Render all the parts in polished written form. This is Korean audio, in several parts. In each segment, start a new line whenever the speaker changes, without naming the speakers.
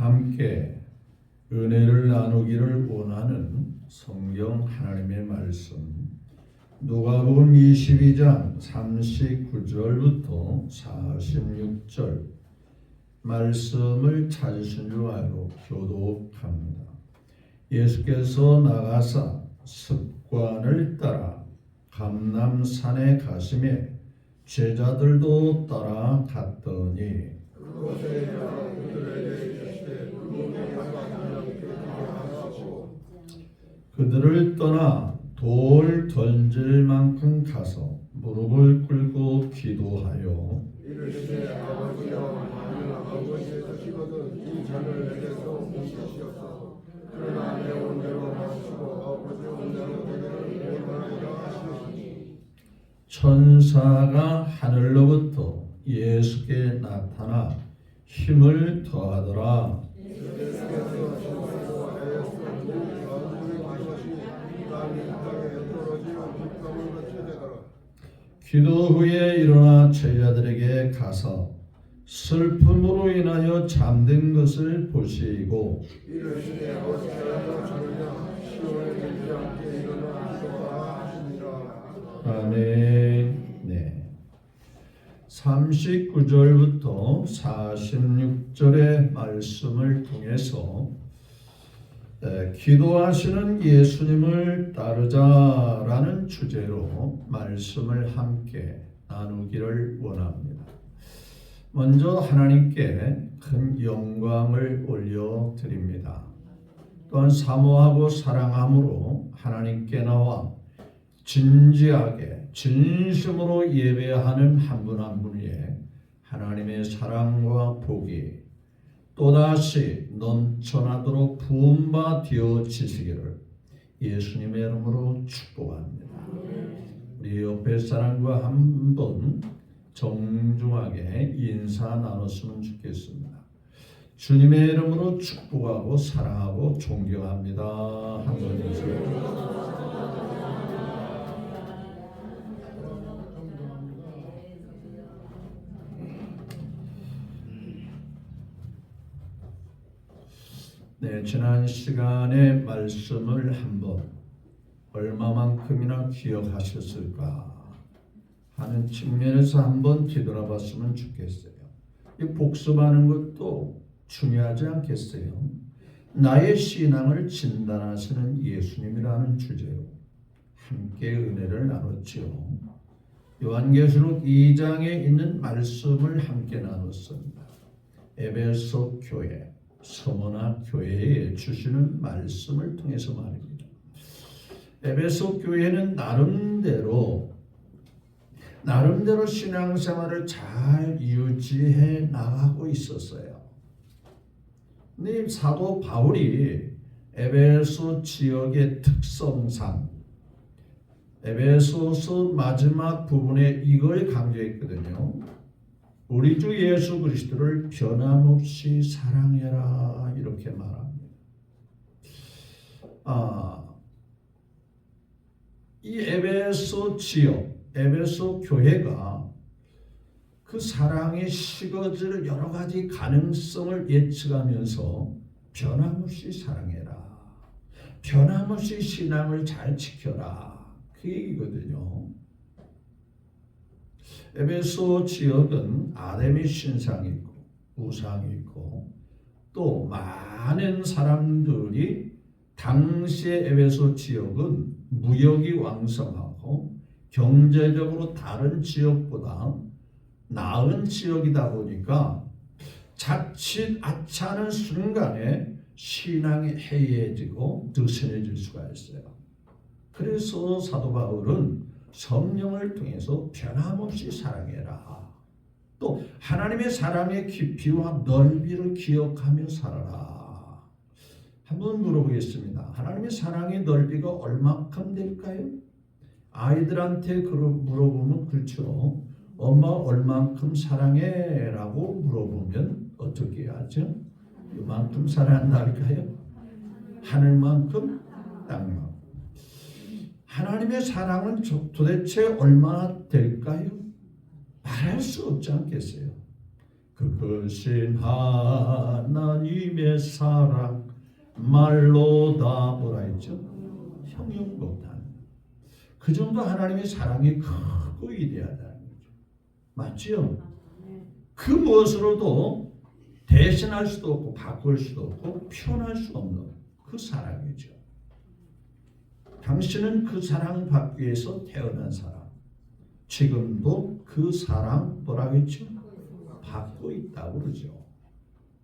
함께 은혜를 나누기를 원하는 성경 하나님의 말씀 누가복음 22장 39절부터 46절 말씀을 찾으신 줄 알고 교독합니다. 예수께서 나가사 습관을 따라 감람산에 가시매 제자들도 따라갔더니 그들을 떠나 돌 던질 만큼 가서 무릎을 꿇고 기도하여
이르시되 아버지여 나는 아버지의 뜻이거든 이 잔을 내게서 옮기시옵소서. 그러나 내 온대로 마시고 아버지 온대로 되기를 원하노라 하시니
천사가 하늘로부터 예수께 나타나 힘을 더하더라. 기도 후에 일어나 제자들에게 가서 슬픔으로 인하여 잠든 것을 보시고
이르시되 어찌하여 잠이냐 시온에 들지 않게 일어나 기도하라 하시니라.
아멘. 네. 39절부터 46절의 말씀을 통해서 기도하시는 예수님을 따르자라는 주제로 말씀을 함께 나누기를 원합니다. 먼저 하나님께 큰 영광을 올려드립니다. 또한 사모하고 사랑함으로 하나님께 나와 진지하게 진심으로 예배하는 한 분 한 분 위에 하나님의 사랑과 복이 또다시 넘쳐나도록 부은 바 되어지시기를 예수님의 이름으로 축복합니다. 우리 옆에 사람과 한번 정중하게 인사 나눴으면 좋겠습니다. 주님의 이름으로 축복하고 사랑하고 존경합니다. 한번 인사해. 네, 지난 시간에 말씀을 한번 얼마만큼이나 기억하셨을까 하는 측면에서 한번 뒤돌아봤으면 좋겠어요. 이 복습하는 것도 중요하지 않겠어요? 나의 신앙을 진단하시는 예수님이라는 주제로 함께 은혜를 나눴죠. 요한계시록 2장에 있는 말씀을 함께 나눴습니다. 에베소 교회 서머나 교회에 주시는 말씀을 통해서 말입니다. 에베소 교회는 나름대로 신앙생활을 잘 유지해 나가고 있었어요. 근데 사도 바울이 에베소 지역의 특성상 에베소서 마지막 부분에 이걸 강조했거든요. 우리 주 예수 그리스도를 변함없이 사랑해라 이렇게 말합니다. 이 에베소 지역, 에베소 교회가 그 사랑이 식어질 여러 가지 가능성을 예측하면서 변함없이 사랑해라, 변함없이 신앙을 잘 지켜라 그 얘기거든요. 에베소 지역은 아데미 신상이 있고 우상이 있고 또 많은 사람들이 당시의 에베소 지역은 무역이 왕성하고 경제적으로 다른 지역보다 나은 지역이다 보니까 자칫 아차하는 순간에 신앙이 해이해지고 느슨해질 수가 있어요. 그래서 사도 바울은 성령을 통해서 변함없이 사랑해라. 또 하나님의 사랑의 깊이와 넓이를 기억하며 살아라. 한번 물어보겠습니다. 하나님의 사랑의 넓이가 얼마큼 될까요? 아이들한테 물어보면 그렇죠. 엄마 얼만큼 사랑해? 라고 물어보면 어떻게 하죠? 이만큼 사랑한다니까요? 하늘만큼 땅만큼. 하나님의 사랑은 도대체 얼마나 될까요? 말할 수 없지 않겠어요? 그것은 하나님의 사랑 말로다 뭐라 했죠? 형용 못한. 그 정도 하나님의 사랑이 크고 위대하다는 거죠. 맞죠? 그 무엇으로도 대신할 수도 없고 바꿀 수도 없고 표현할 수 없는 그 사랑이죠. 당신은 그 사랑 받기 위해서 태어난 사람. 지금도 그 사랑 뭐라고 했죠? 받고 있다고 그러죠.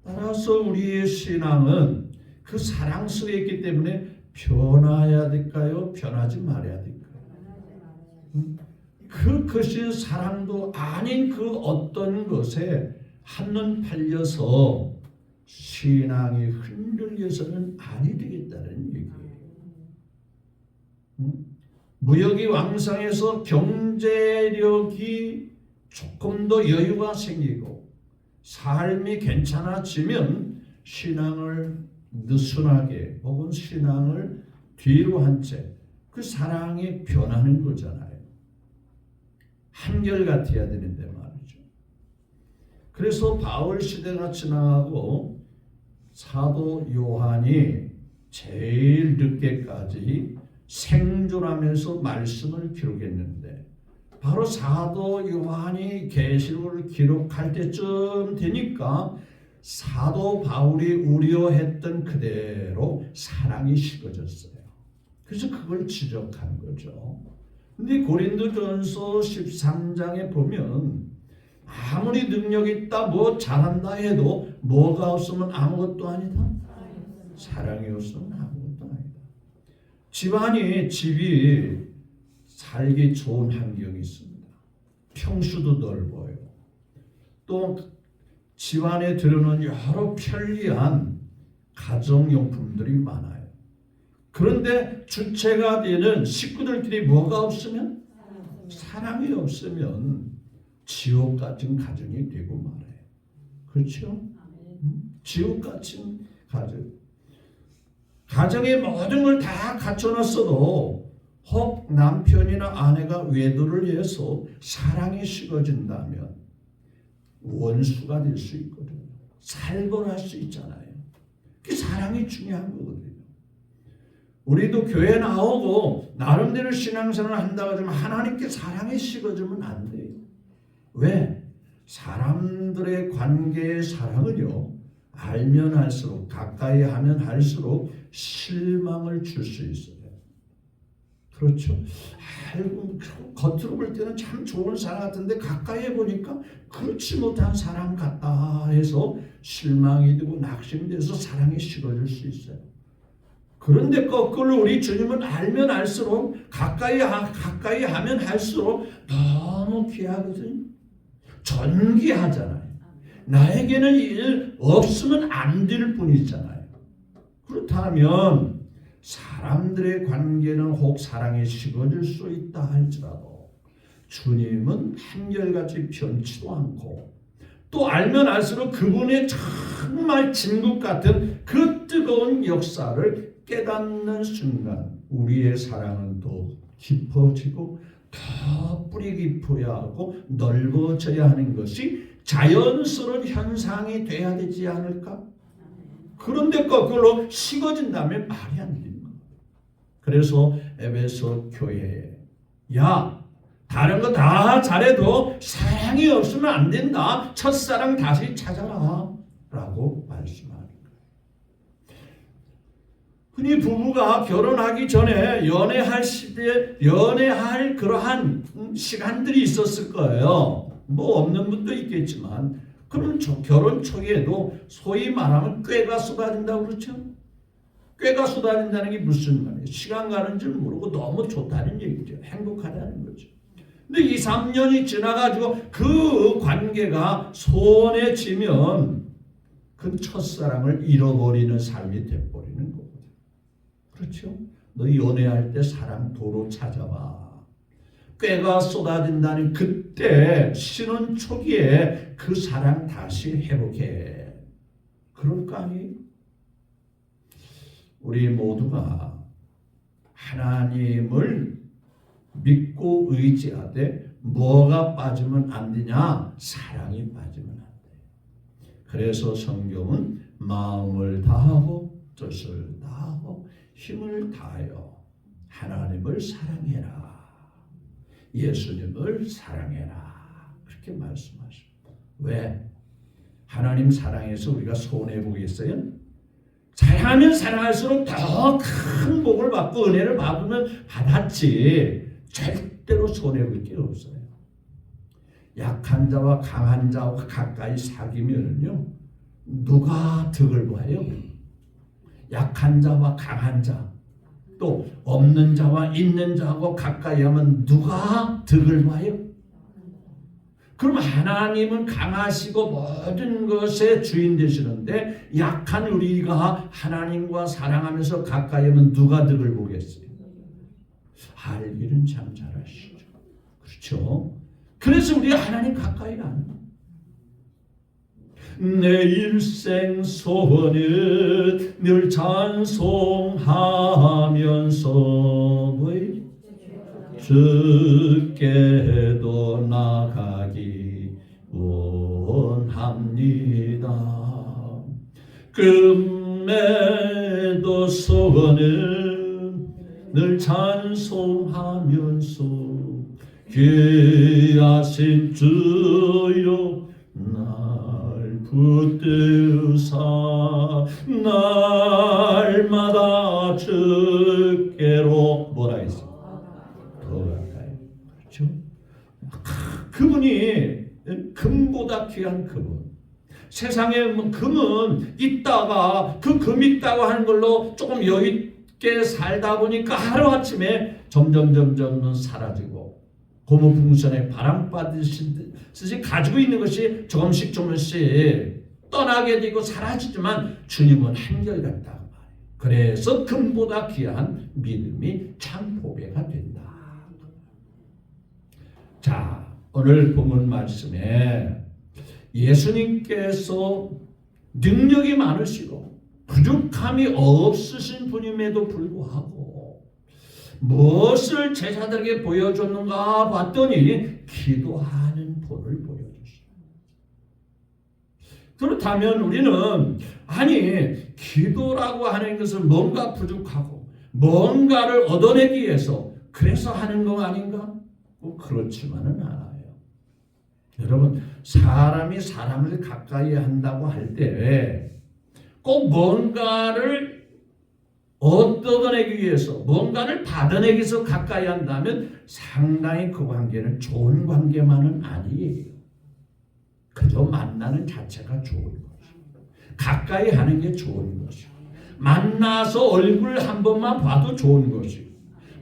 따라서 우리의 신앙은 그 사랑 속에 있기 때문에 변화해야 될까요? 변하지 말아야 될까요? 그것이 사랑도 아닌 그 어떤 것에 한눈 팔려서 신앙이 흔들려서는 아니 되겠다는 얘기예요. 무역이 왕성해서 경제력이 조금 더 여유가 생기고 삶이 괜찮아지면 신앙을 느슨하게 혹은 신앙을 뒤로 한 채 그 사랑이 변하는 거잖아요. 한결같아야 되는데 말이죠. 그래서 바울 시대가 지나가고 사도 요한이 제일 늦게까지 생존하면서 말씀을 기록했는데 바로 사도 요한이 계시록을 기록할 때쯤 되니까 사도 바울이 우려했던 그대로 사랑이 식어졌어요. 그래서 그걸 지적한 거죠. 근데 고린도전서 13장에 보면 아무리 능력 있다 뭐 잘한다 해도 뭐가 없으면 아무것도 아니다. 사랑이 없으면 아무것도 아니다. 집이 살기 좋은 환경이 있습니다. 평수도 넓어요. 또 집안에 들어오는 여러 편리한 가정용품들이 많아요. 그런데 주체가 되는 식구들끼리 뭐가 없으면? 사랑이 없으면 지옥 같은 가정이 되고 말아요. 그렇죠? 지옥 같은 가정. 가정의 모든 걸 다 갖춰놨어도 혹 남편이나 아내가 외도를 해서 사랑이 식어진다면 원수가 될 수 있거든요. 살벌할 수 있잖아요. 그 사랑이 중요한 거거든요. 우리도 교회 나오고 나름대로 신앙생활을 한다고 하지만 하나님께 사랑이 식어지면 안 돼요. 왜? 사람들의 관계의 사랑은요, 알면 할수록 가까이 하면 할수록 실망을 줄 수 있어요. 그렇죠? 알고 겉으로 볼 때는 참 좋은 사람 같은데 가까이 보니까 그렇지 못한 사람 같다 해서 실망이 되고 낙심돼서 사랑이 식어질 수 있어요. 그런데 거꾸로 우리 주님은 알면 알수록 가까이 하면 할수록 너무 귀하거든요. 존귀하잖아요. 나에게는 일 없으면 안 될 뿐이잖아요. 그렇다면 사람들의 관계는 혹 사랑이 식어질 수 있다 할지라도 주님은 한결같이 변치도 않고 또 알면 알수록 그분의 정말 진국 같은 그 뜨거운 역사를 깨닫는 순간 우리의 사랑은 더 깊어지고 더 뿌리 깊어야 하고 넓어져야 하는 것이 자연스러운 현상이 돼야 되지 않을까? 그런데 거꾸로 식어진다면 말이 안 됩니다. 그래서 에베소 교회에 다른 거 다 잘해도 사랑이 없으면 안 된다. 첫사랑 다시 찾아라 라고 말씀하는 거예요. 흔히 부부가 결혼하기 전에 연애할 그러한 시간들이 있었을 거예요. 뭐 없는 분도 있겠지만 그럼 결혼 초기에도 소위 말하면 꾀가 쏟아진다고 그렇죠? 꾀가 쏟아진다는 게 무슨 말이에요? 시간 가는 줄 모르고 너무 좋다는 얘기죠. 행복하다는 거죠. 근데 2, 3년이 지나가지고 그 관계가 소원해지면 그 첫사랑을 잃어버리는 삶이 돼버리는 거거든요. 그렇죠? 너 연애할 때 사랑 도로 찾아봐. 꾀가 쏟아진다는 그때 신혼 초기에 그 사랑 다시 회복해. 그럴 거 아니에요? 우리 모두가 하나님을 믿고 의지하되 뭐가 빠지면 안 되냐? 사랑이 빠지면 안 돼. 그래서 성경은 마음을 다하고 뜻을 다하고 힘을 다하여 하나님을 사랑해라. 예수님을 사랑해라. 그렇게 말씀하십니다. 왜? 하나님 사랑해서 우리가 손해보겠어요? 사랑하면 사랑할수록 더 큰 복을 받고 은혜를 받으면 받았지 절대로 손해볼 게 없어요. 약한 자와 강한 자와 가까이 사귀면은요 누가 덕을 봐요? 약한 자와 강한 자, 또 없는 자와 있는 자하고 가까이 하면 누가 덕을 봐요? 그럼 하나님은 강하시고 모든 것의 주인 되시는데 약한 우리가 하나님과 사랑하면서 가까이 하면 누가 덕을 보겠어요? 알기는 참 잘하시죠. 그렇죠? 그래서 우리가 하나님 가까이 가는 내 일생 소원은 늘 찬송하면서 주께도 나가기 원합니다. 금매도 소원은 늘 찬송하면서 귀하신 주여 날 붙드사 날마다 주께로 뭐라 했어? 더 가까이. 그렇죠? 그분이 금보다 귀한 그분. 세상에 금은 있다가 그 금 있다고 하는 걸로 조금 여유 있게 살다 보니까 하루아침에 점점 사라지고 고무풍선에 바람 받으시듯이 가지고 있는 것이 조금씩 떠나게 되고 사라지지만 주님은 한결같다. 그래서 금보다 귀한 믿음이 참 보배가 된다. 자, 오늘 본문 말씀에 예수님께서 능력이 많으시고 부족함이 없으신 분임에도 불구하고 무엇을 제자들에게 보여줬는가 봤더니 기도하는 본을 보여주십니다. 그렇다면 우리는 아니 기도라고 하는 것은 뭔가 부족하고 뭔가를 얻어내기 위해서 그래서 하는 거 아닌가? 그렇지만은 않아요. 여러분 사람이 사람을 가까이 한다고 할 때 꼭 뭔가를 얻어내기 위해서 뭔가를 받아내기 위해서 가까이 한다면 상당히 그 관계는 좋은 관계만은 아니에요. 그저 만나는 자체가 좋은 것이고 가까이 하는 게 좋은 것이고 만나서 얼굴 한 번만 봐도 좋은 것이고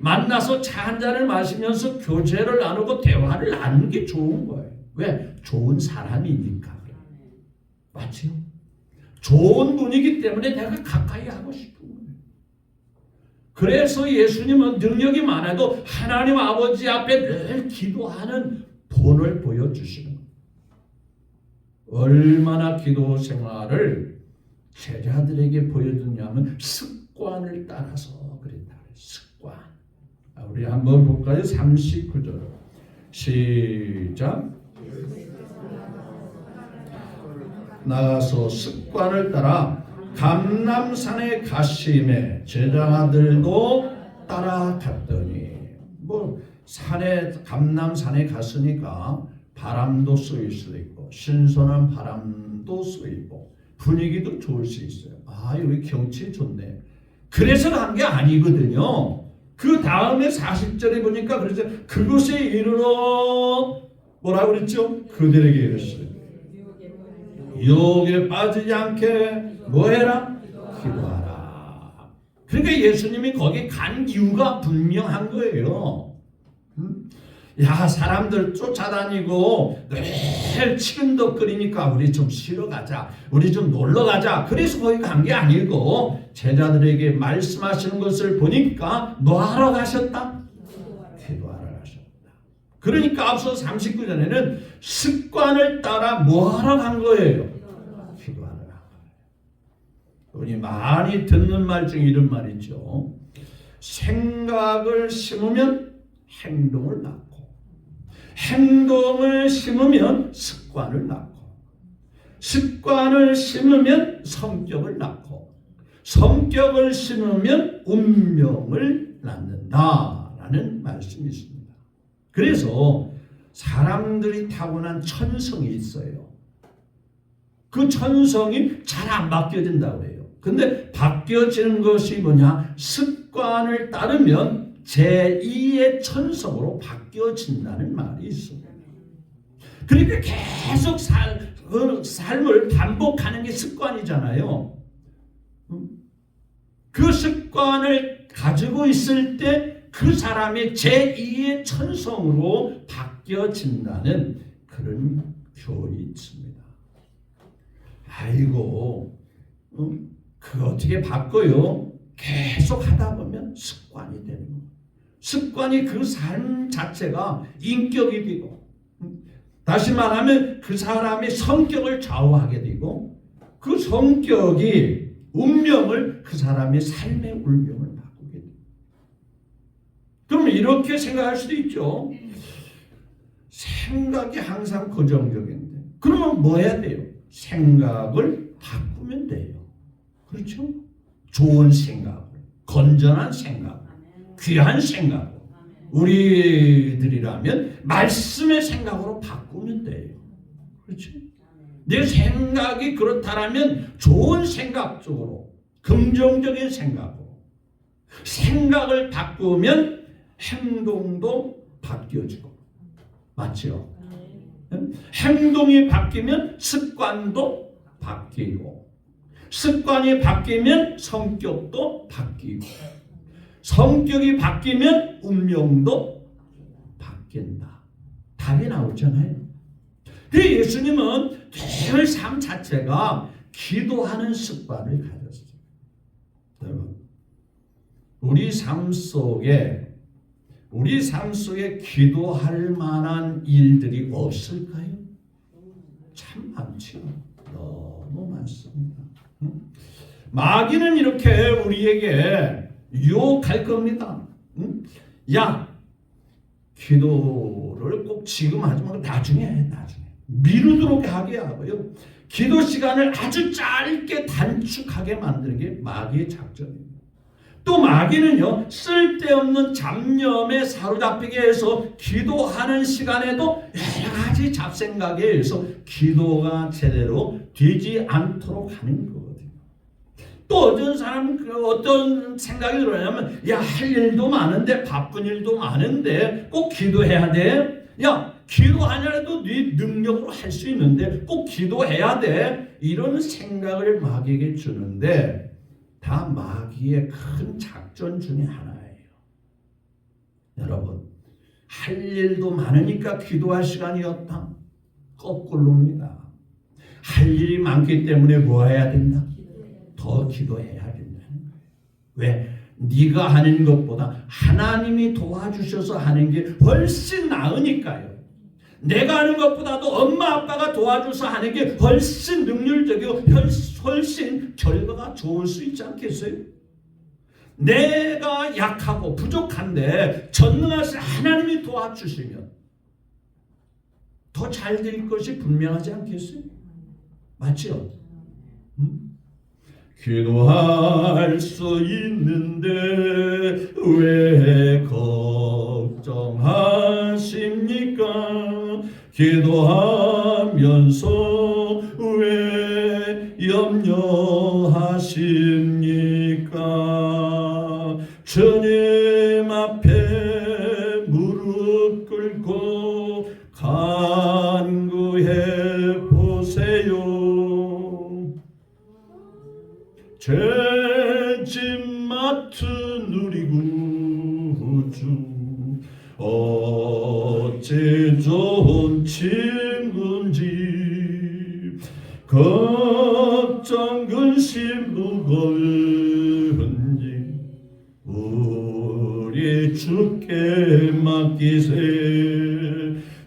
만나서 차 한 잔을 마시면서 교제를 나누고 대화를 나누는 게 좋은 거예요. 왜? 좋은 사람이니까. 맞죠? 좋은 분이기 때문에 내가 가까이 하고 싶은 거예요. 그래서 예수님은 능력이 많아도 하나님 아버지 앞에 늘 기도하는 본을 보여주시는 거예요. 얼마나 기도 생활을 제자들에게 보여줬냐면 습관을 따라서 그랬다. 습관. 우리 한번 볼까요? 39절 시작. 나가서 습관을 따라 감람산에 가심에 제자들도 따라갔더니 감람산에 갔으니까 바람도 쏘일 수도 있고 신선한 바람도 쏘이고 분위기도 좋을 수 있어요. 여기 경치 좋네. 그래서 간 게 아니거든요. 그 다음에 40절에 보니까 그래서 그곳에 이르러 뭐라고 그랬죠? 그들에게 이르시되 유혹에 빠지지 않게 뭐해라? 기도하라. 그러니까 예수님이 거기 간 이유가 분명한 거예요. 야 사람들 쫓아다니고 늘 치근덕거리니까 우리 좀 쉬러 가자. 우리 좀 놀러 가자. 그래서 거기 간 게 아니고 제자들에게 말씀하시는 것을 보니까 뭐 하러 가셨다? 기도하러 가셨다. 그러니까 앞서 39절에는 습관을 따라 뭐 하러 간 거예요? 기도하러 간 거예요. 우리 많이 듣는 말 중에 이런 말 있죠. 생각을 심으면 행동을 낳고 행동을 심으면 습관을 낳고 습관을 심으면 성격을 낳고 성격을 심으면 운명을 낳는다라는 말씀이 있습니다. 그래서 사람들이 타고난 천성이 있어요. 그 천성이 잘 안 바뀌어진다고 해요. 근데 바뀌어지는 것이 뭐냐? 습관을 따르면 제2의 천성으로 바뀌어진다는 말이 있습니다. 그러니까 계속 삶을 반복하는 게 습관이잖아요. 그 습관을 가지고 있을 때 그 사람의 제2의 천성으로 바뀌어진다는 그런 교훈이 있습니다. 아이고, 그거 어떻게 바꿔요? 계속 하다 보면 습관이 되는 거예요. 습관이 그 삶 자체가 인격이 되고, 다시 말하면 그 사람의 성격을 좌우하게 되고, 그 성격이 운명을, 그 사람의 삶의 운명을 바꾸게 돼요. 그러면 이렇게 생각할 수도 있죠. 생각이 항상 고정적인데, 그러면 뭐 해야 돼요? 생각을 바꾸면 돼요. 그렇죠? 좋은 생각, 건전한 생각, 귀한 생각, 우리들이라면 말씀의 생각으로 바꾸면 돼요. 그렇죠? 내 생각이 그렇다면 좋은 생각 쪽으로, 긍정적인 생각으로 생각을 바꾸면 행동도 바뀌어지고, 맞죠? 행동이 바뀌면 습관도 바뀌고, 습관이 바뀌면 성격도 바뀌고, 성격이 바뀌면 운명도 바뀐다. 답이 나오잖아요. 그래서 예수님은 늘 삶 자체가 기도하는 습관을 가졌어요. 여러분, 우리 삶 속에 기도할 만한 일들이 없을까요? 참 많죠. 너무 많습니다. 마귀는 이렇게 우리에게 유혹할 겁니다. 야, 기도를 꼭 지금 하지 말고 나중에 해, 나중에. 미루도록 하게 하고요. 기도 시간을 아주 짧게 단축하게 만드는 게 마귀의 작전입니다. 또 마귀는요, 쓸데없는 잡념에 사로잡히게 해서 기도하는 시간에도 여러 가지 잡생각에 의해서 기도가 제대로 되지 않도록 하는 거거든요. 또 어떤 사람은 어떤 생각이 들어냐면, 야, 할 일도 많은데, 바쁜 일도 많은데 꼭 기도해야 돼? 야, 기도하냐라도 네 능력으로 할 수 있는데 꼭 기도해야 돼? 이런 생각을 마귀에게 주는데, 다 마귀의 큰 작전 중에 하나예요. 여러분, 할 일도 많으니까 기도할 시간이 없다? 거꾸로입니다. 할 일이 많기 때문에 뭐 해야 된다? 더 기도해야 된다는 거예요. 왜? 네가 하는 것보다 하나님이 도와주셔서 하는 게 훨씬 나으니까요. 내가 하는 것보다도 엄마 아빠가 도와줘서 하는 게 훨씬 능률적이고 훨씬 결과가 좋을 수 있지 않겠어요? 내가 약하고 부족한데 전능하신 하나님이 도와주시면 더 잘 될 것이 분명하지 않겠어요? 맞죠? 기도할 수 있는데 왜 걱정하십니까? 기도하면서 왜 염려하십니까? 주님 앞에 무릎 꿇고 간구해 보세요. 죄짐 맡은 우리 구주 어찌 좋은 친구인지 걱정 근심 무거운지 우리 주께 맡기세.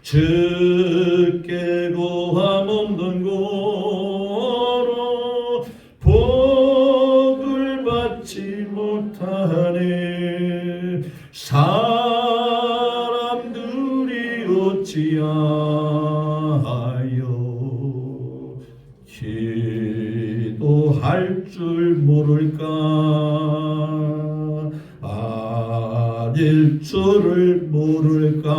주께 고함 없는 고로 복을 받지 못하네. 사람들이 어찌하여 기도할 줄 모를까? 아닐 줄을 모를까?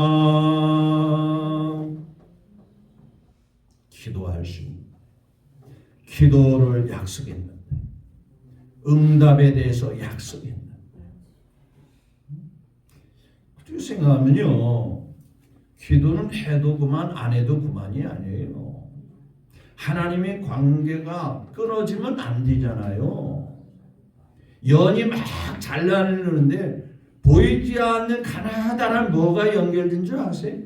기도할 수 있는, 기도를 약속했는데, 응답에 대해서 약속했는데, 어떻게 생각하면요, 기도는 해도 그만 안 해도 그만이 아니에요. 하나님의 관계가 끊어지면 안 되잖아요. 연이 막 잘 나누는데 보이지 않는 가나다란 뭐가 연결된 줄 아세요?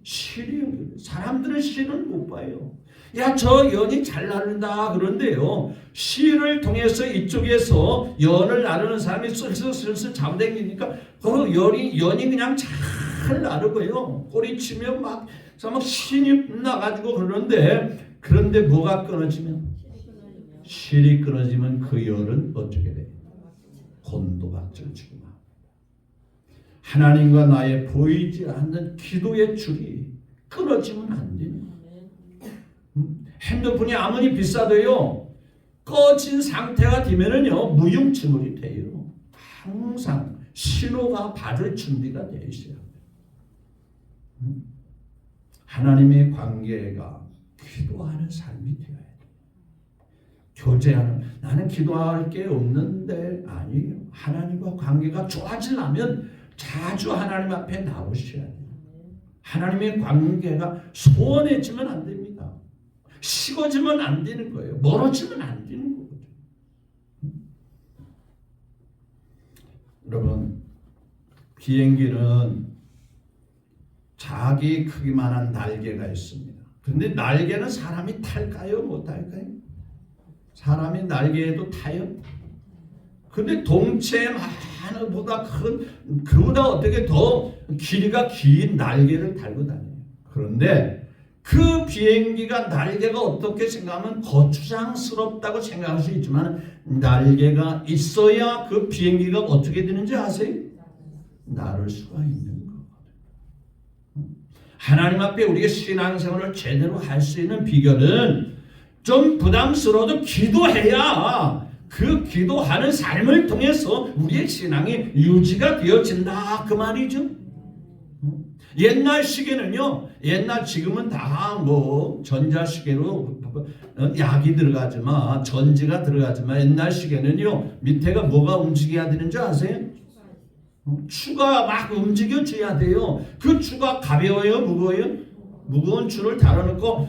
실이 연결돼. 사람들은 실을 못 봐요. 야, 저 연이 잘 나눈다 그런데요, 실을 통해서 이쪽에서 연을 나누는 사람이 슬슬 잡아당기니까 그 연이 그냥 잘 나르고요, 꼬리치면 막 신이 나가지고 그런데 뭐가 끊어지면, 실이 끊어지면 그 열은 어떻게 돼요? 곤도박질 치고 막. 하나님과 나의 보이지 않는 기도의 줄이 끊어지면 안 돼요. 핸드폰이 아무리 비싸도요, 꺼진 상태가 되면은요, 무용지물이 돼요. 항상 신호가 받을 준비가 되어 있어요. 하나님의 관계가 기도하는 삶이 되어야 돼요. 교제하는, 나는 기도할 게 없는데, 아니에요. 하나님과 관계가 좋아지려면 자주 하나님 앞에 나오셔야 돼요. 하나님의 관계가 소원해지면 안 됩니다. 식어지면 안 되는 거예요. 멀어지면 안 되는 거거든요. 여러분, 비행기는 자기 크기만한 날개가 있습니다. 근데 날개는 사람이 탈까요? 못 탈까요? 사람이 날개에도 타요? 근데 동체 하나보다 큰, 그보다 어떻게 더 길이가 긴 날개를 달고 다녀요. 그런데 그 비행기가 날개가 어떻게 생각하면 거추장스럽다고 생각할 수 있지만, 날개가 있어야 그 비행기가 어떻게 되는지 아세요? 나를 수가 있는 거거든요. 하나님 앞에 우리가 신앙생활을 제대로 할 수 있는 비결은, 좀 부담스러워도 기도해야 그 기도하는 삶을 통해서 우리의 신앙이 유지가 되어진다, 그 말이죠. 옛날 시계는요, 지금은 다 전자시계로 약이 들어가지만, 전지가 들어가지만, 옛날 시계는요, 밑에가 뭐가 움직여야 되는 줄 아세요? 추가 막 움직여줘야 돼요. 그 추가 가벼워요, 무거워요? 무거운 줄을 달아놓고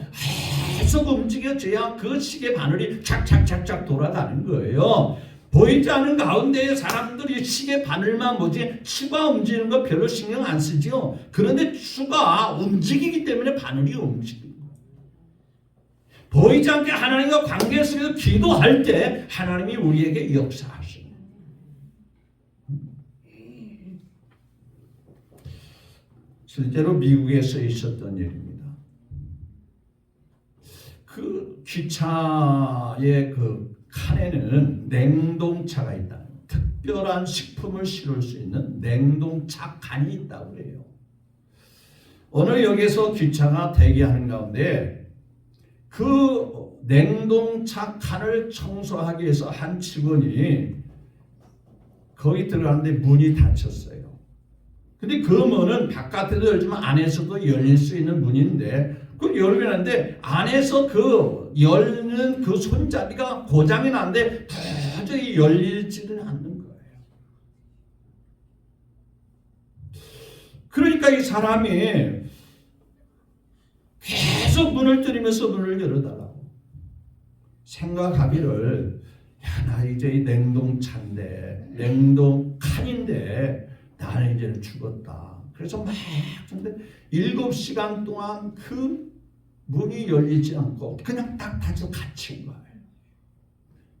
계속 움직여줘야 그 시계 바늘이 착착착착 돌아가는 거예요. 보이지 않는 가운데 사람들이 시계 바늘만 보지 추가 움직이는 거 별로 신경 안 쓰죠. 그런데 추가 움직이기 때문에 바늘이 움직이는 거예요. 보이지 않게 하나님과 관계 속에서 기도할 때 하나님이 우리에게 역사하시는 거예요. 실제로 미국에서 있었던 일입니다. 그 기차의 그 칸에는 냉동차가 있다. 특별한 식품을 실을 수 있는 냉동차 칸이 있다고 해요. 오늘 여기서 기차가 대기하는 가운데 그 냉동차 칸을 청소하기 위해서 한 직원이 거기 들어가는데 문이 닫혔어요. 근데 그 문은 바깥에도 열지만 안에서도 열릴 수 있는 문인데, 그 열리는데 안에서 그 열는 그 손잡이가 고장이 났는데 도저히 열리지는 않는 거예요. 그러니까 이 사람이 계속 문을 두드리면서 문을 열어달라고 생각하기를, 야, 나 이제 이 냉동차인데, 냉동칸인데 나는 이제 죽었다. 그래서 막 근데 7시간 동안 그 문이 열리지 않고 그냥 딱 닫혀 갇힌 거예요.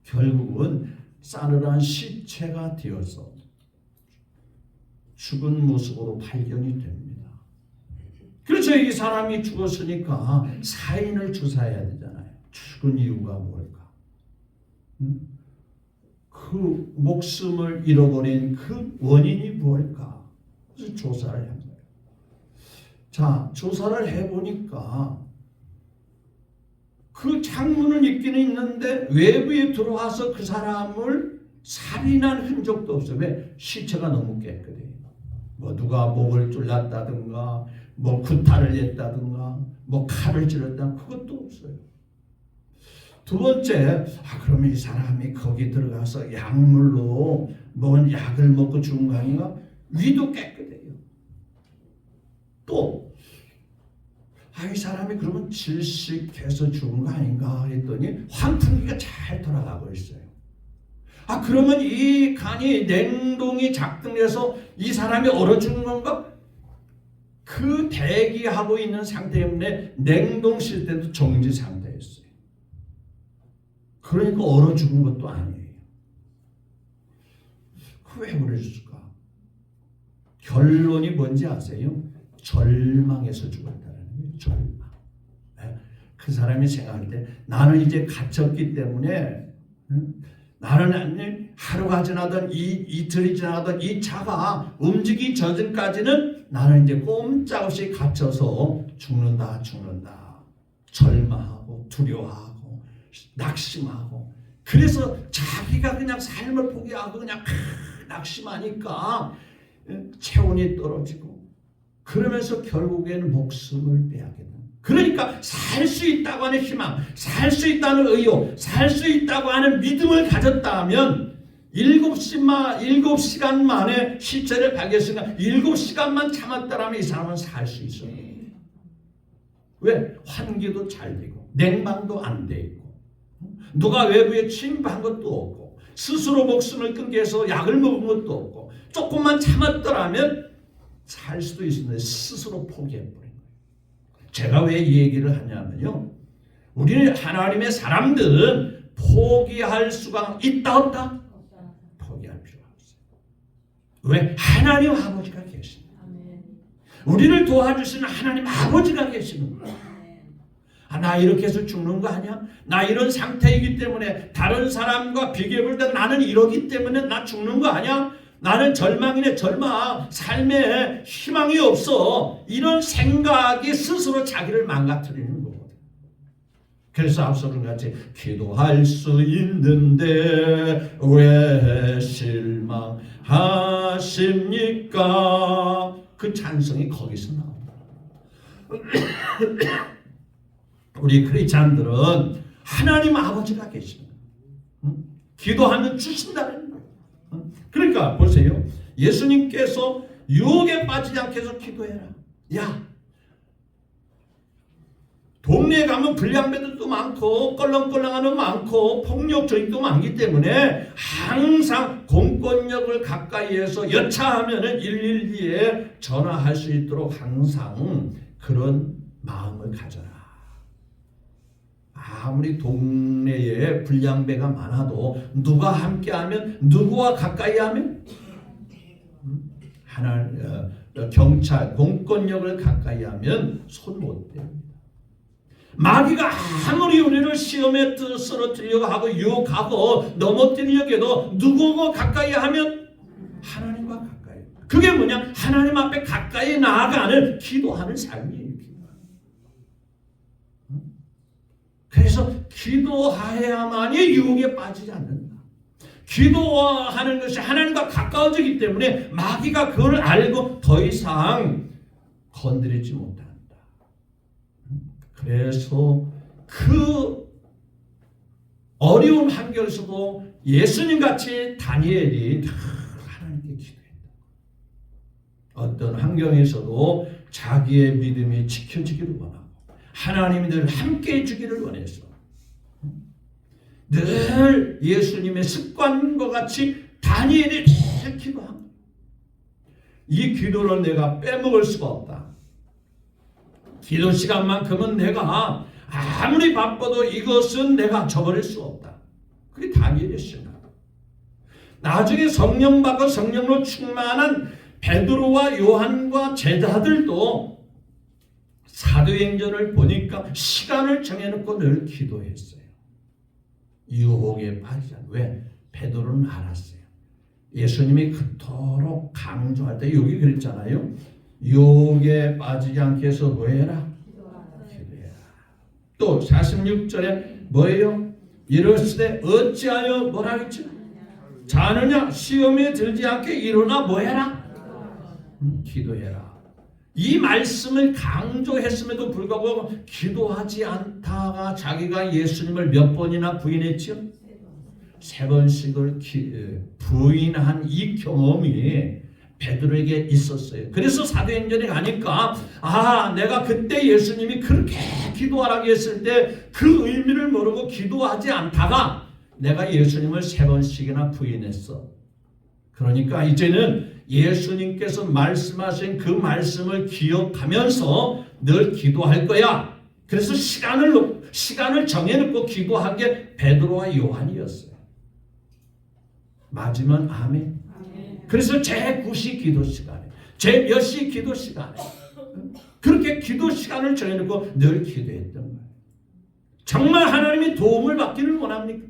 결국은 싸늘한 시체가 되어서 죽은 모습으로 발견이 됩니다. 그래서 이 사람이 죽었으니까 사인을 조사해야 되잖아요. 죽은 이유가 뭘까? 그 목숨을 잃어버린 그 원인이 뭘까? 그래서 조사를 한 거예요. 자, 조사를 해보니까 그 창문은 있기는 있는데 외부에 들어와서 그 사람을 살인한 흔적도 없어요. 왜? 시체가 너무 깨끗해요. 뭐 누가 목을 쫄랐다든가 뭐 구타를 했다든가 뭐 칼을 찔렀다 그것도 없어요. 두 번째, 그러면 이 사람이 거기 들어가서 약물로 뭔 약을 먹고 죽은 거 아닌가? 위도 깨끗해요. 또 이 사람이 그러면 질식해서 죽은 거 아닌가 했더니 환풍기가 잘 돌아가고 있어요. 그러면 이 간이 냉동이 작동해서 이 사람이 얼어 죽은 건가? 그 대기하고 있는 상태 때문에 냉동실 때도 정지 상태였어요. 그러니까 얼어 죽은 것도 아니에요. 왜 그랬을까? 결론이 뭔지 아세요? 절망해서 죽었다는 거예요. 절망. 그 사람이 생각할 때 나는 이제 갇혔기 때문에 나는 하루가 지나든 이틀이 지나든 이 차가 움직이기 전까지는 나는 이제 꼼짝없이 갇혀서 죽는다. 절망하고 두려워하고 낙심하고 그래서 자기가 그냥 삶을 포기하고 그냥 낙심하니까 체온이 떨어지고 그러면서 결국에는 목숨을 빼앗게 됩니다. 그러니까 살 수 있다고 하는 희망, 살 수 있다는 의욕, 살 수 있다고 하는 믿음을 가졌다면 7시간 만에 시체를 발견했으니까 7시간만 참았다면 이 사람은 살 수 있어요. 왜? 환기도 잘 되고 냉방도 안 돼 있고 누가 외부에 침입한 것도 없고 스스로 목숨을 끊기 위해서 약을 먹은 것도 없고 조금만 참았더라면 살 수도 있었는데 스스로 포기해버린 거예요. 제가 왜 이 얘기를 하냐면요. 우리는 하나님의 사람들은 포기할 수가 있다 없다? 포기할 필요가 없어요. 왜? 하나님 아버지가 계십니다. 우리를 도와주시는 하나님 아버지가 계시는 거예요. 나 이렇게 해서 죽는 거 아니야? 나 이런 상태이기 때문에 다른 사람과 비교해볼 때 나는 이러기 때문에 나 죽는 거 아니야? 나는 절망이네 절망. 삶에 희망이 없어. 이런 생각이 스스로 자기를 망가뜨리는 거거든. 그래서 앞서는 같이 기도할 수 있는데 왜 실망하십니까? 그 찬성이 거기서 나옵니다. 우리 크리스찬들은 하나님 아버지가 계십니다. 기도하면 주신다는 거예요. 그러니까 보세요. 예수님께서 유혹에 빠지지 않게 해서 기도해라. 동네에 가면 불량배들도 많고 껄렁껄렁하는 많고 폭력적인도 많기 때문에 항상 공권력을 가까이에서 여차하면 112에 전화할 수 있도록 항상 그런 마음을 가져라. 아무리 동네에 불량배가 많아도 누가 함께하면 누구와 가까이 하면 경찰 공권력을 가까이 하면 손 못 댑니다. 마귀가 아무리 우리를 시험에 쓰러뜨리려고 하고 유혹하고 넘어뜨리려고 해도 누구와 가까이 하면 하나님과 가까이. 그게 뭐냐? 하나님 앞에 가까이 나아가는 기도하는 삶이에요. 그래서 기도해야만이 유혹에 빠지지 않는다. 기도하는 것이 하나님과 가까워지기 때문에 마귀가 그걸 알고 더 이상 건드리지 못한다. 그래서 그 어려운 환경에서도 예수님같이 다니엘이 하나님께 기도했다. 어떤 환경에서도 자기의 믿음이 지켜지기를 원하고 하나님이 늘 함께해 주기를 원해서 늘 예수님의 습관과 같이 다니엘이 늘 기도합니다. 이 기도를 내가 빼먹을 수가 없다. 기도 시간만큼은 내가 아무리 바빠도 이것은 내가 저버릴 수 없다. 그게 다니엘의 신앙. 나중에 성령 받고 성령으로 충만한 베드로와 요한과 제자들도 사도행전을 보니까 시간을 정해놓고 늘 기도했어요. 유혹에 빠지지 않고. 왜? 베드로는 알았어요. 예수님이 그토록 강조할 때 여기 그랬잖아요. 유혹에 빠지지 않게 해서 뭐 해라? 기도해라. 또 46절에 뭐예요? 이럴때 어찌하여 뭐라 했죠? 자느냐? 시험에 들지 않게 일어나 뭐해라? 기도해라. 이 말씀을 강조했음에도 불구하고 기도하지 않다가 자기가 예수님을 몇 번이나 부인했죠? 3번씩을 부인한 이 경험이 베드로에게 있었어요. 그래서 사도행전에 가니까 내가 그때 예수님이 그렇게 기도하라고 했을 때 그 의미를 모르고 기도하지 않다가 내가 예수님을 3번씩이나 부인했어. 그러니까 이제는 예수님께서 말씀하신 그 말씀을 기억하면서 늘 기도할 거야. 그래서 시간을 정해놓고 기도한 게 베드로와 요한이었어요. 맞으면 아멘. 그래서 제9시 기도 시간에, 제 몇 시 기도 시간에 그렇게 기도 시간을 정해놓고 늘 기도했던 거예요. 정말 하나님의 도움을 받기를 원합니까?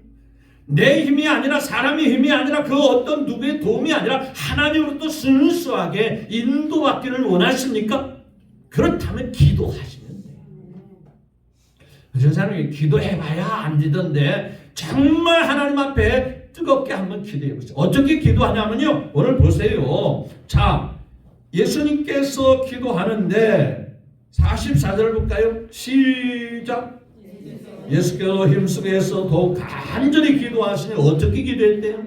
내 힘이 아니라 사람의 힘이 아니라 그 어떤 누구의 도움이 아니라 하나님으로부터 순수하게 인도받기를 원하십니까? 그렇다면 기도하시면 돼요. 저 사람이 기도해봐야 안 되던데 정말 하나님 앞에 뜨겁게 한번 기도해보세요. 어떻게 기도하냐면요, 오늘 보세요. 자, 예수님께서 기도하는데 44절 볼까요? 시작. 예수께서 힘쓰게해서 더욱 간절히 기도하시니 어떻게 기도했대요?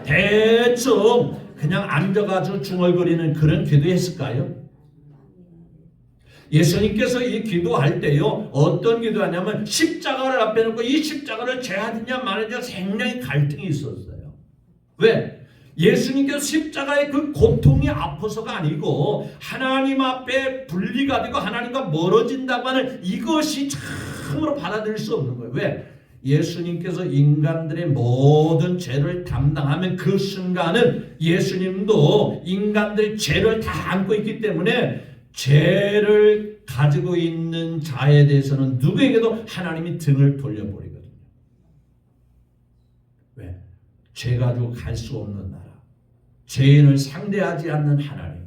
대충 그냥 앉아가지고 중얼거리는 그런 기도했을까요? 예수님께서 이 기도할 때요, 어떤 기도하냐면 십자가를 앞에 놓고 이 십자가를 제하느냐 마느냐 굉장히 갈등이 있었어요. 왜? 예수님께서 십자가의 그 고통이 아파서가 아니고 하나님 앞에 분리가 되고 하나님과 멀어진다고 하는 이것이 참으로 받아들일 수 없는 거예요. 왜? 예수님께서 인간들의 모든 죄를 담당하면 그 순간은 예수님도 인간들의 죄를 다 안고 있기 때문에 죄를 가지고 있는 자에 대해서는 누구에게도 하나님이 등을 돌려버리거든요. 왜? 죄 가지고 갈 수 없는 나라, 죄인을 상대하지 않는 하나님.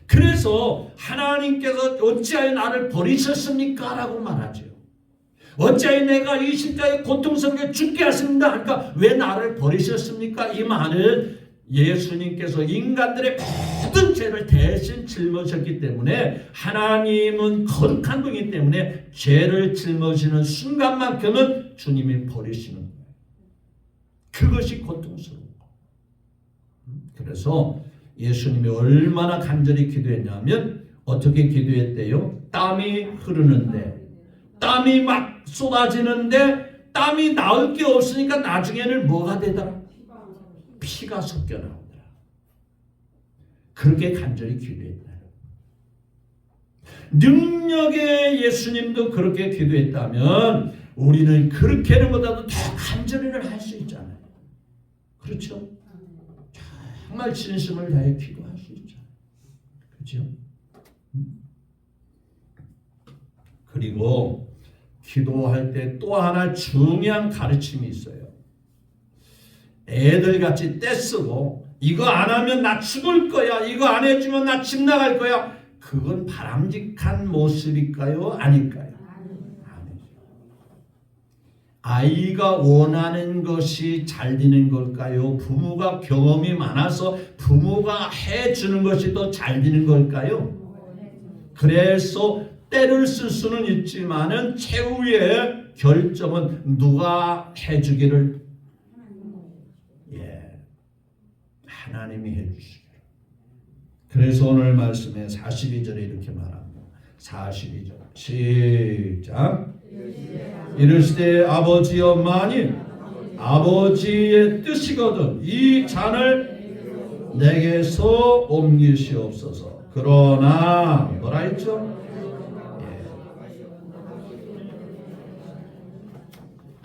그래서 하나님께서 어찌하여 나를 버리셨습니까? 라고 말하죠. 어찌하여 내가 이 십자가의 고통스럽게 죽게 하십니다. 그러니까 왜 나를 버리셨습니까? 이 말은 예수님께서 인간들의 모든 죄를 대신 짊어졌기 때문에 하나님은 거룩한 분이기 때문에 죄를 짊어지는 순간만큼은 주님이 버리시는 거예요. 그것이 고통스러운 거예요. 그래서 예수님이 얼마나 간절히 기도했냐면 어떻게 기도했대요? 땀이 흐르는데, 땀이 막 쏟아지는데 땀이 나올 게 없으니까 나중에는 뭐가 되더라? 피가 섞여 나오더라. 그렇게 간절히 기도했다. 능력의 예수님도 그렇게 기도했다면 우리는 그렇게는 보다도 더 간절히를 할 수 있잖아요. 그렇죠? 정말 진심을 다해 기도할 수 있잖아요. 그렇죠? 그리고 기도할 때 또 하나 중요한 가르침이 있어요. 애들같이 떼쓰고 이거 안 하면 나 죽을 거야, 이거 안 해주면 나 집 나갈 거야, 그건 바람직한 모습일까요? 아닐까요? 아니죠. 아이가 원하는 것이 잘 되는 걸까요? 부모가 경험이 많아서 부모가 해주는 것이 더 잘 되는 걸까요? 그래서 때를 쓸 수는 있지만은 최후의 결정은 누가 해주기를 하나님이 해주시기를. 그래서 오늘 말씀에 42절에 이렇게 말합니다. 42절 시작. 이르시되 아버지여 만일 아버지의 뜻이거든 이 잔을 내게서 옮기시옵소서. 그러나 뭐라 했죠?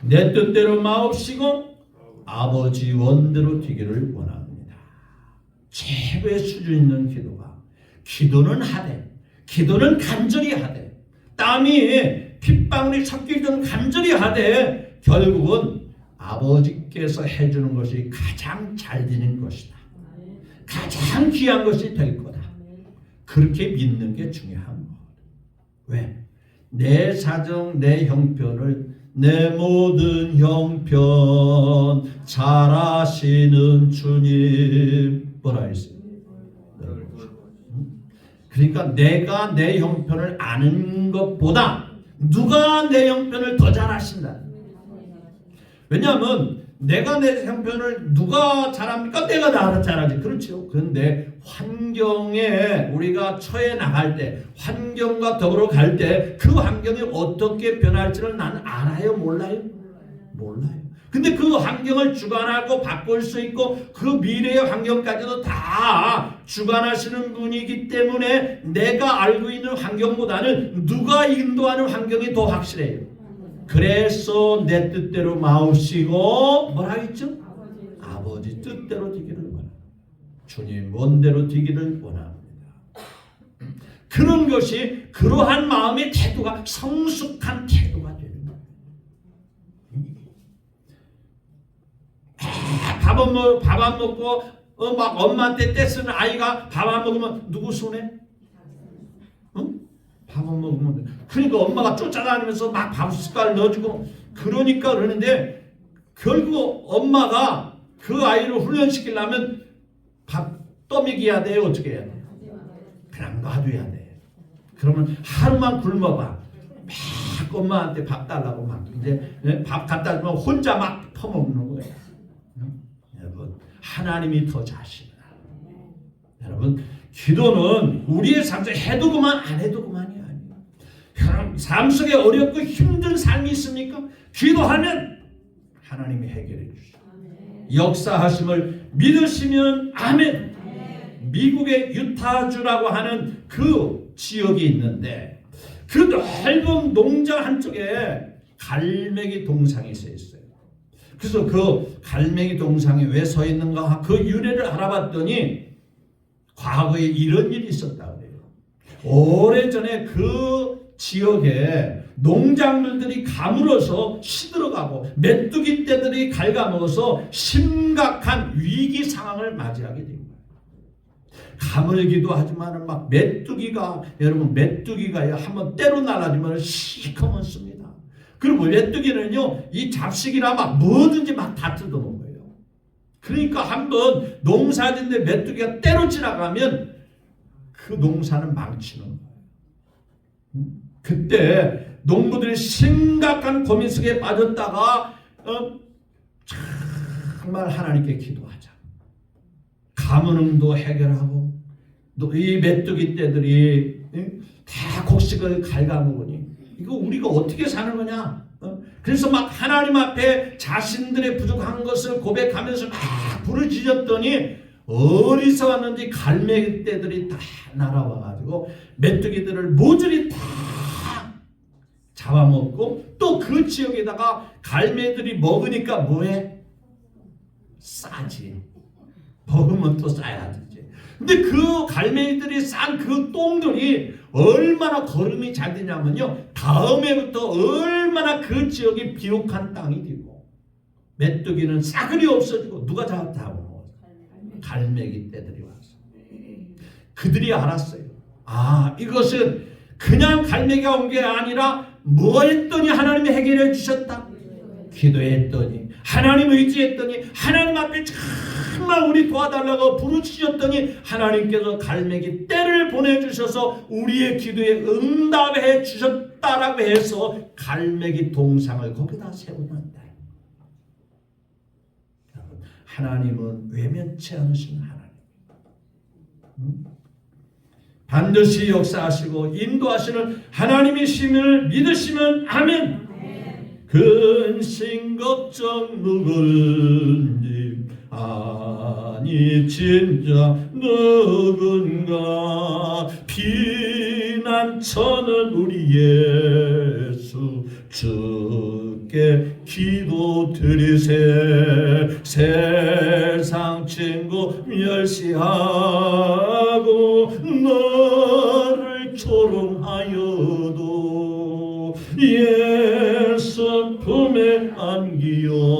내 뜻대로 마옵시고 아버지 원대로 되기를 원합니다. 최고의 수준 있는 기도는 하되, 기도는 간절히 하되, 땀이 핏방울이 섞일 정도 간절히 하되 결국은 아버지께서 해주는 것이 가장 잘 되는 것이다. 가장 귀한 것이 될 거다. 그렇게 믿는 게 중요한 거. 왜? 내 사정 내 형편을 내 모든 형편 잘 아시는 주님 뭐라 했어요? 그러니까 내가 내 형편을 아는 것보다 누가 내 형편을 더 잘 아신다. 왜냐하면 내가 내 형편을 누가 잘합니까? 내가 다 잘하지. 그렇죠. 그런데 환경에 우리가 처해 나갈 때 환경과 더불어 갈 때 그 환경이 어떻게 변할지를 나는 알아요? 몰라요? 몰라요. 근데 그 환경을 주관하고 바꿀 수 있고 그 미래의 환경까지도 다 주관하시는 분이기 때문에 내가 알고 있는 환경보다는 누가 인도하는 환경이 더 확실해요. 그래서 내 뜻대로 마옵시고 뭐라 했죠? 아버지 뜻대로 되기를 원합니다. 주님 원대로 되기를 원합니다. 그런 것이 그러한 마음의 태도가 성숙한 태도가 되는 거예요. 밥 안 먹고 막 엄마한테 떼쓰는 아이가 밥 안 먹으면 누구 손해? 응? 밥 안 먹으면 돼. 그러니까 엄마가 쫓아다니면서 막 밥 숟갈 넣어주고 그러니까 그러는데 결국 엄마가 그 아이를 훈련시키려면 밥 떠먹여야 돼요? 어떻게 해야 돼요? 그냥 놔둬야 돼. 그러면 하루만 굶어봐. 막 엄마한테 밥 달라고 막 이제 밥 갖다 주면 혼자 막 퍼먹는 거예요. 여러분 하나님이 더 자신이다. 여러분 기도는 우리의 삶에서 해도 그만 안 해도 그만이 아니에요. 삶 속에 어렵고 힘든 삶이 있습니까? 기도하면 하나님이 해결해 주시죠. 역사하심을 믿으시면 아멘. 미국의 유타주라고 하는 그 지역이 있는데 그 넓은 농장 한쪽에 갈매기 동상이 서 있어요. 그래서 그 갈매기 동상이 왜 서 있는가 그 유래를 알아봤더니 과거에 이런 일이 있었다 그래요. 오래전에 그 지역에 농작물들이 가물어서 시들어가고 메뚜기 떼들이 갉아먹어서 심각한 위기 상황을 맞이하게 된 거예요. 가물기도 하지만 막 메뚜기가 여러분 메뚜기가 한번 때로 날아지면 시커먼 씁니다. 그리고 메뚜기는요 이 잡식이나 막 뭐든지 막 다 뜯어먹어요. 그러니까 한번 농사짓는데 메뚜기가 때로 지나가면 그 농사는 망치는 거예요. 그때 농부들이 심각한 고민 속에 빠졌다가 정말 하나님께 기도하자. 가뭄도 해결하고 이 메뚜기 떼들이 다 곡식을 갉아먹으니 이거 우리가 어떻게 사는 거냐? 그래서 막 하나님 앞에 자신들의 부족한 것을 고백하면서 막 부르짖었더니 어디서 왔는지 갈매기 떼들이 다 날아와가지고 메뚜기들을 모조리 다 잡아먹고 또 그 지역에다가 갈매기들이 먹으니까 뭐해? 싸지. 먹으면 또 싸야 되지. 근데 그 갈매기들이 싼 그 똥들이 얼마나 거름이 잘 되냐면요. 다음해부터 얼마나 그 지역이 비옥한 땅이 되고 메뚜기는 싸그리 없어지고 누가 잡아먹었어? 갈매기 떼들이 왔어. 그들이 알았어요. 아 이것은 그냥 갈매기가 온 게 아니라 뭐 했더니 하나님이 해결해 주셨다. 기도했더니 하나님 의지했더니 하나님 앞에 정말 우리 도와달라고 부르짖었더니 하나님께서 갈매기 떼를 보내주셔서 우리의 기도에 응답해 주셨다라고 해서 갈매기 동상을 거기다 세워놨다. 하나님은 외면치 않으신 하나님. 반드시 역사하시고 인도하시는 하나님이심을 믿으시면 아멘. 근심 걱정 누구든지 아니 진짜 누군가 피난처는 우리 예수 주께 기도드리세. 세상 친구 멸시하고 너를 조롱하여도 예수 품에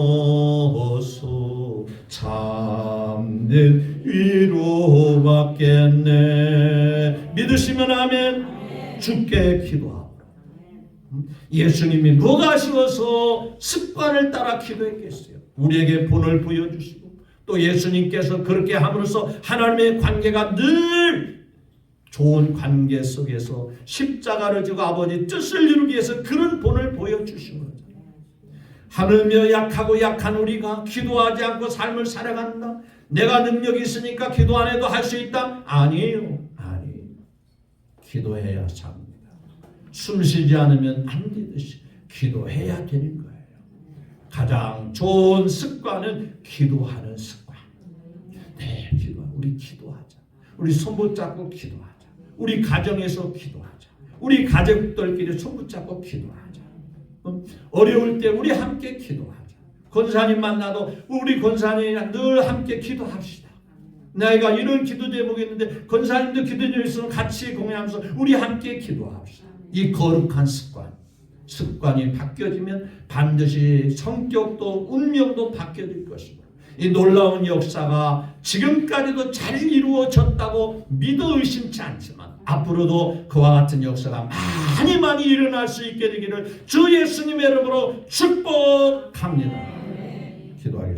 안기어서 참된 위로 받겠네. 믿으시면 아멘. 주께 기도하고 예수님이 뭐가 아쉬워서 습관을 따라 기도했겠어요? 우리에게 본을 보여주시고 또 예수님께서 그렇게 함으로써 하나님의 관계가 늘 좋은 관계 속에서 십자가를 지고 아버지 뜻을 이루기 위해서 그런 본을 보여주신 거죠. 하물며 약하고 약한 우리가 기도하지 않고 삶을 살아간다. 내가 능력이 있으니까 기도 안 해도 할 수 있다. 아니에요. 기도해야 삽니다. 숨쉬지 않으면 안 되듯이 기도해야 되는 거예요. 가장 좋은 습관은 기도하는 습관. 네, 우리 기도하자. 우리 손 붙잡고 기도하자. 우리 가정에서 기도하자. 우리 가족들끼리 손 붙잡고 기도하자. 어려울 때 우리 함께 기도하자. 권사님 만나도 우리 권사님이랑 늘 함께 기도합시다. 내가 이런 기도 제목이 있는데 권사님도 기도 제목이 있으면 같이 공유하면서 우리 함께 기도합시다. 이 거룩한 습관이 바뀌어지면 반드시 성격도 운명도 바뀌어질 것입니다. 이 놀라운 역사가 지금까지도 잘 이루어졌다고 믿어 의심치 않지만 앞으로도 그와 같은 역사가 많이 일어날 수 있게 되기를 주 예수님의 이름으로 축복합니다. 기도하겠습니다.